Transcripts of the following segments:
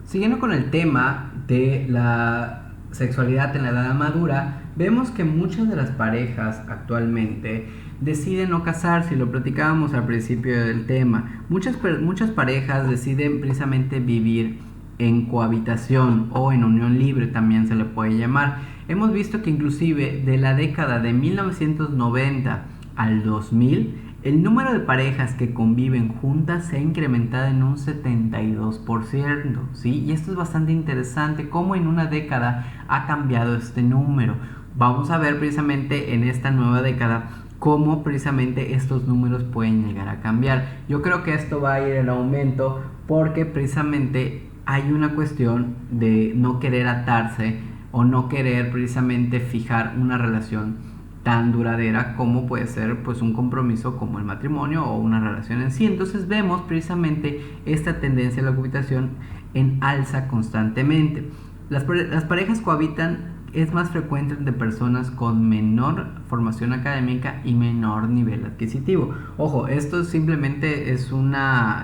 Siguiendo con el tema de la sexualidad en la edad madura, vemos que muchas de las parejas actualmente deciden no casarse, y lo platicábamos al principio del tema. Muchas parejas deciden precisamente vivir en cohabitación o en unión libre, también se le puede llamar. Hemos visto que inclusive de la década de 1990 al 2000, el número de parejas que conviven juntas se ha incrementado en un 72%, ¿sí? Y esto es bastante interesante, cómo en una década ha cambiado este número. Vamos a ver precisamente en esta nueva década cómo precisamente estos números pueden llegar a cambiar. Yo creo que esto va a ir en aumento porque precisamente hay una cuestión de no querer atarse o no querer precisamente fijar una relación tan duradera como puede ser pues un compromiso como el matrimonio o una relación en sí. Entonces vemos precisamente esta tendencia a la cohabitación en alza constantemente. Las parejas cohabitan es más frecuente entre personas con menor formación académica y menor nivel adquisitivo. Ojo, esto simplemente es una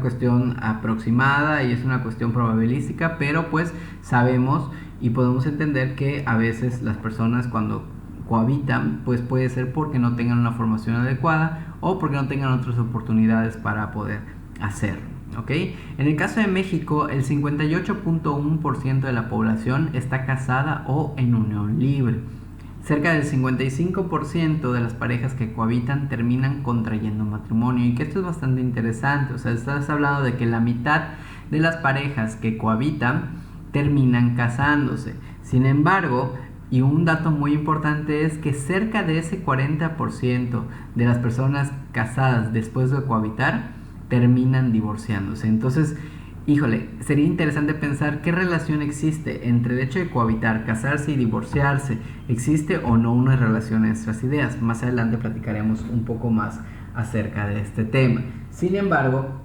cuestión aproximada y es una cuestión probabilística, pero pues sabemos y podemos entender que a veces las personas cuando cohabitan, pues puede ser porque no tengan una formación adecuada o porque no tengan otras oportunidades para poder hacerlo. ¿Okay? En el caso de México, el 58.1% de la población está casada o en unión libre. Cerca del 55% de las parejas que cohabitan terminan contrayendo matrimonio, y que esto es bastante interesante. O sea, estás hablando de que la mitad de las parejas que cohabitan terminan casándose. Sin embargo, y un dato muy importante es que cerca de ese 40% de las personas casadas después de cohabitar terminan divorciándose. Entonces, híjole, sería interesante pensar qué relación existe entre el hecho de cohabitar, casarse y divorciarse. ¿Existe o no una relación en nuestras ideas? Más adelante platicaremos un poco más acerca de este tema. Sin embargo,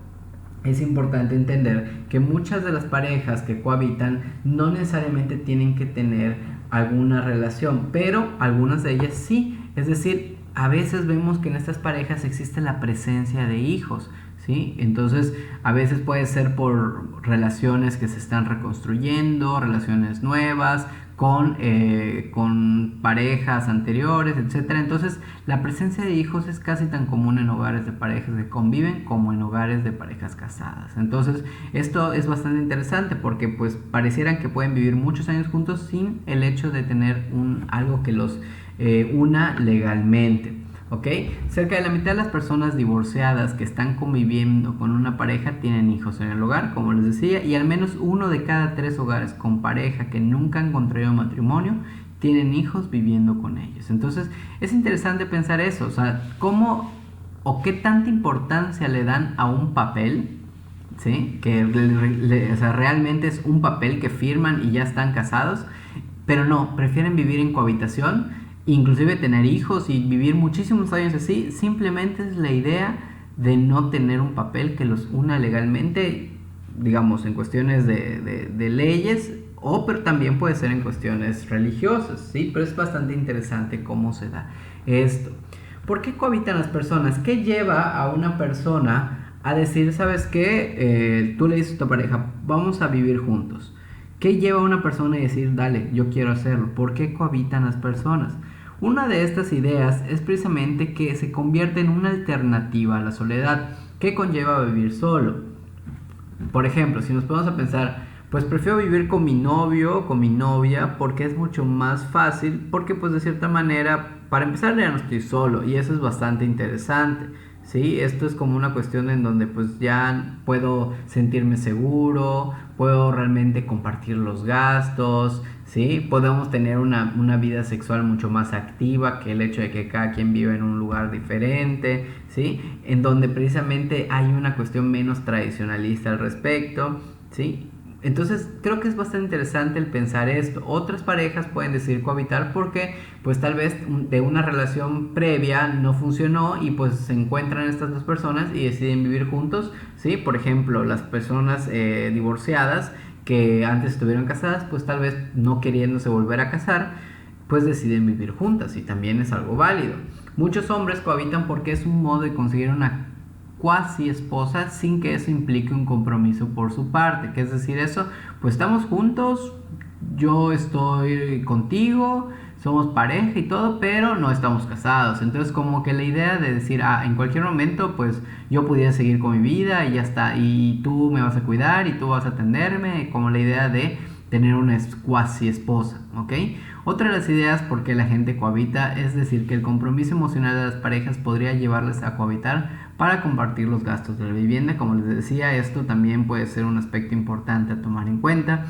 es importante entender que muchas de las parejas que cohabitan no necesariamente tienen que tener alguna relación, pero algunas de ellas sí. Es decir, a veces vemos que en estas parejas existe la presencia de hijos, ¿sí? Entonces, a veces puede ser por relaciones que se están reconstruyendo, relaciones nuevas, con parejas anteriores, etcétera. Entonces, la presencia de hijos es casi tan común en hogares de parejas que conviven como en hogares de parejas casadas. Entonces, esto es bastante interesante porque pues parecieran que pueden vivir muchos años juntos sin el hecho de tener algo que los una legalmente. ¿Ok? Cerca de la mitad de las personas divorciadas que están conviviendo con una pareja tienen hijos en el hogar, como les decía, y al menos 1 de cada 3 hogares con pareja que nunca han contraído matrimonio tienen hijos viviendo con ellos. Entonces, es interesante pensar eso, o sea, cómo o qué tanta importancia le dan a un papel, ¿sí? Que o sea, realmente es un papel que firman y ya están casados, pero no, prefieren vivir en cohabitación, inclusive tener hijos y vivir muchísimos años así. Simplemente es la idea de no tener un papel que los una legalmente, digamos, en cuestiones de leyes, pero también puede ser en cuestiones religiosas, ¿sí? Pero es bastante interesante cómo se da esto. ¿Por qué cohabitan las personas? ¿Qué lleva a una persona a decir, sabes qué, tú le dices a tu pareja, vamos a vivir juntos? ¿Qué lleva a una persona a decir, dale, yo quiero hacerlo? ¿Por qué cohabitan las personas? Una de estas ideas es precisamente que se convierte en una alternativa a la soledad. ¿Qué conlleva vivir solo? Por ejemplo, si nos ponemos a pensar, pues prefiero vivir con mi novio o con mi novia porque es mucho más fácil, porque pues de cierta manera, para empezar ya no estoy solo, y eso es bastante interesante, ¿sí? Esto es como una cuestión en donde pues ya puedo sentirme seguro, puedo realmente compartir los gastos, ¿sí? Podemos tener una vida sexual mucho más activa que el hecho de que cada quien vive en un lugar diferente, ¿sí? En donde precisamente hay una cuestión menos tradicionalista al respecto, ¿sí? Entonces creo que es bastante interesante el pensar esto. Otras parejas pueden decidir cohabitar porque pues tal vez de una relación previa no funcionó y pues se encuentran estas dos personas y deciden vivir juntos, ¿sí? Por ejemplo, las personas divorciadas que antes estuvieron casadas, pues tal vez no queriéndose volver a casar, pues deciden vivir juntas, y también es algo válido. Muchos hombres cohabitan porque es un modo de conseguir una cuasi esposa sin que eso implique un compromiso por su parte. Que es decir, eso, pues estamos juntos, yo estoy contigo, somos pareja y todo, pero no estamos casados. Entonces como que la idea de decir, en cualquier momento pues yo pudiera seguir con mi vida y ya está, y tú me vas a cuidar y tú vas a atenderme, como la idea de tener una cuasi esposa, ¿ok? Otra de las ideas por qué la gente cohabita es decir que el compromiso emocional de las parejas podría llevarles a cohabitar para compartir los gastos de la vivienda. Como les decía, esto también puede ser un aspecto importante a tomar en cuenta.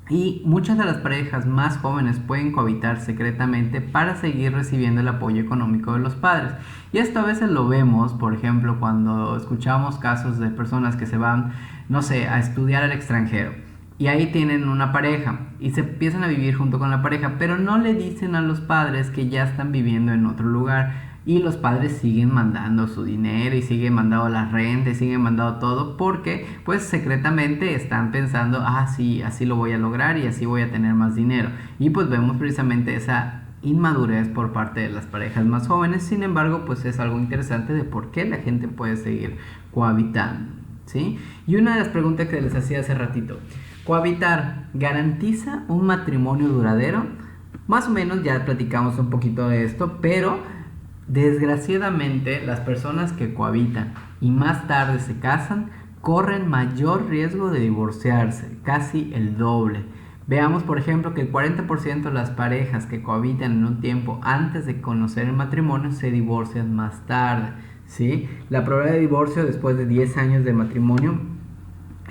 Y muchas de las parejas más jóvenes pueden cohabitar secretamente para seguir recibiendo el apoyo económico de los padres. Y esto a veces lo vemos, por ejemplo, cuando escuchamos casos de personas que se van, no sé, a estudiar al extranjero. Y ahí tienen una pareja y se empiezan a vivir junto con la pareja, pero no le dicen a los padres que ya están viviendo en otro lugar. Y los padres siguen mandando su dinero y siguen mandando la renta y siguen mandando todo porque pues secretamente están pensando, sí, así lo voy a lograr y así voy a tener más dinero. Y pues vemos precisamente esa inmadurez por parte de las parejas más jóvenes. Sin embargo, pues es algo interesante de por qué la gente puede seguir cohabitando, ¿sí? Y una de las preguntas que les hacía hace ratito, ¿cohabitar garantiza un matrimonio duradero? Más o menos ya platicamos un poquito de esto, pero desgraciadamente las personas que cohabitan y más tarde se casan corren mayor riesgo de divorciarse, casi el doble. Veamos por ejemplo que el 40% de las parejas que cohabitan en un tiempo antes de conocer el matrimonio se divorcian más tarde, ¿sí? La probabilidad de divorcio después de 10 años de matrimonio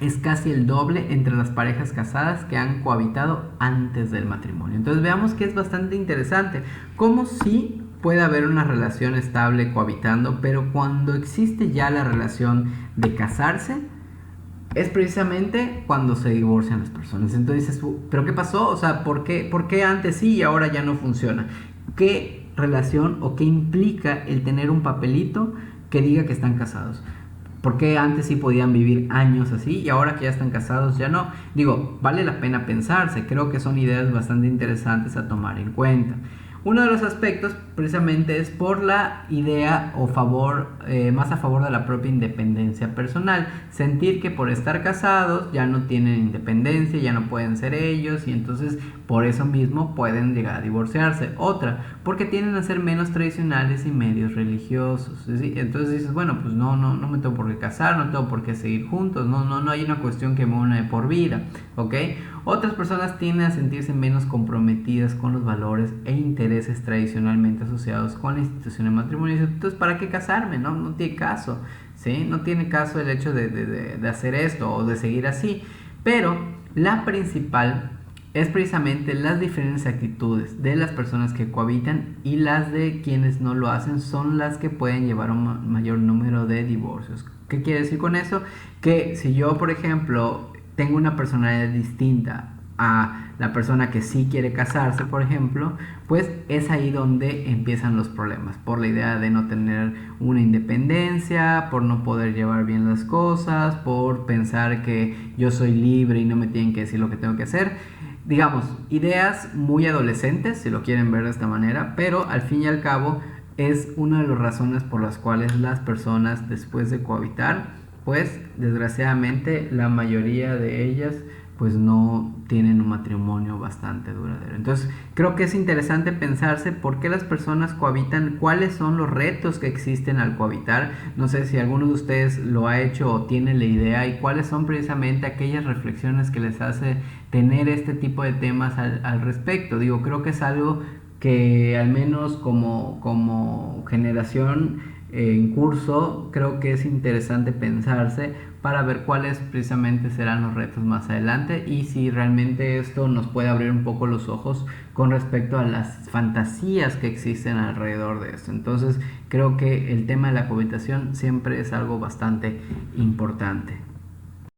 es casi el doble entre las parejas casadas que han cohabitado antes del matrimonio. Entonces veamos que es bastante interesante cómo sí puede haber una relación estable cohabitando, pero cuando existe ya la relación de casarse, es precisamente cuando se divorcian las personas. Entonces dices, ¿pero qué pasó? O sea, ¿por qué antes sí y ahora ya no funciona? ¿Qué relación o qué implica el tener un papelito que diga que están casados? ¿Por qué antes sí podían vivir años así y ahora que ya están casados ya no? Digo, vale la pena pensarse. Creo que son ideas bastante interesantes a tomar en cuenta. Uno de los aspectos precisamente es por la idea o más a favor de la propia independencia personal. Sentir que por estar casados ya no tienen independencia, ya no pueden ser ellos y entonces por eso mismo pueden llegar a divorciarse. Otra, porque tienden a ser menos tradicionales y medios religiosos. Entonces dices, bueno, pues no me tengo por qué casar, no tengo por qué seguir juntos, no hay una cuestión que me une de por vida, ¿ok? Otras personas tienden a sentirse menos comprometidas con los valores e intereses tradicionalmente asociados con la institución de matrimonio. Entonces, ¿para qué casarme? No tiene caso, ¿sí? No tiene caso el hecho de hacer esto o de seguir así. Pero la principal es precisamente las diferentes actitudes de las personas que cohabitan y las de quienes no lo hacen son las que pueden llevar a un mayor número de divorcios. ¿Qué quiere decir con eso? Que si yo, por ejemplo, tengo una personalidad distinta a la persona que sí quiere casarse, por ejemplo, pues es ahí donde empiezan los problemas, por la idea de no tener una independencia, por no poder llevar bien las cosas, por pensar que yo soy libre y no me tienen que decir lo que tengo que hacer. Digamos, ideas muy adolescentes, si lo quieren ver de esta manera, pero al fin y al cabo es una de las razones por las cuales las personas después de cohabitar, pues desgraciadamente la mayoría de ellas pues no tienen un matrimonio bastante duradero. Entonces creo que es interesante pensarse por qué las personas cohabitan, cuáles son los retos que existen al cohabitar. No sé si alguno de ustedes lo ha hecho o tiene la idea y cuáles son precisamente aquellas reflexiones que les hace tener este tipo de temas al respecto. Digo, creo que es algo que al menos como generación en curso creo que es interesante pensarse para ver cuáles precisamente serán los retos más adelante y si realmente esto nos puede abrir un poco los ojos con respecto a las fantasías que existen alrededor de esto. Entonces creo que el tema de la cohabitación siempre es algo bastante importante.